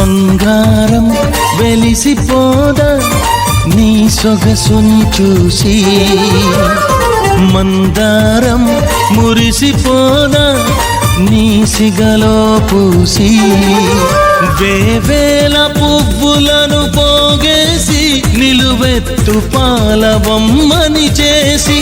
బంగారం వెలిసిపోదా నీ సొగసుని చూసి, మందారం మురిసిపోదా నీ సిగలో పూసి, వేవేల పువ్వులను పోగేసి నిలువెత్తు పాలవమ్మని చేసి,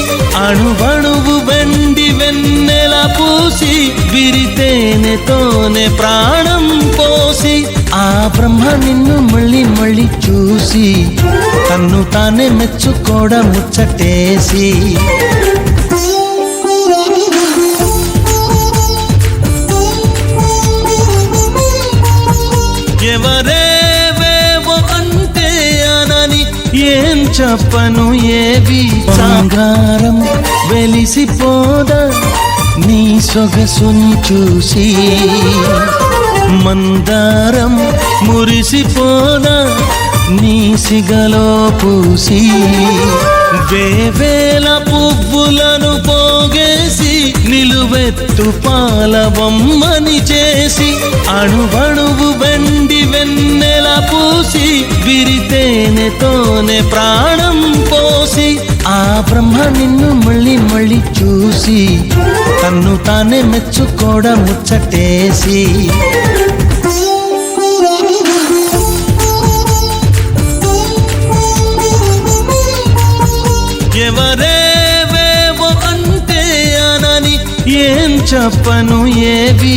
అణువణువు వెండి వెన్నెల పూసి విరితేనెతోనే ప్రాణం పోసి, ఆ బ్రహ్మ నిన్ను మళ్ళీ మళ్ళీ చూసి తన్ను తానే మెచ్చుకోవడం ముచ్చటేసి, ఎవరేవేవో అంటే అనని ఏం చెప్పను ఏవి, బంగారం వెలిసిపోదా నీ సొగసుని చూసి, మందారం మురిసిపోదా నీ సిగలో పూసి, వేవేల పువ్వులను పోగేసి నిలువెత్తు పాలవమ్మని చేసి, అణువణువు వెండి వెన్నెల పూసి విరితేనెతోనే ప్రాణం పోసి, ఆ బ్రహ్మ నిన్ను మళ్ళీ మళ్ళీ చూసి తన్ను తానే మెచ్చుకోవడం ముచ్చటేసి, ఎవరేవేవో అంటే అనని ఏం చెప్పను ఏవి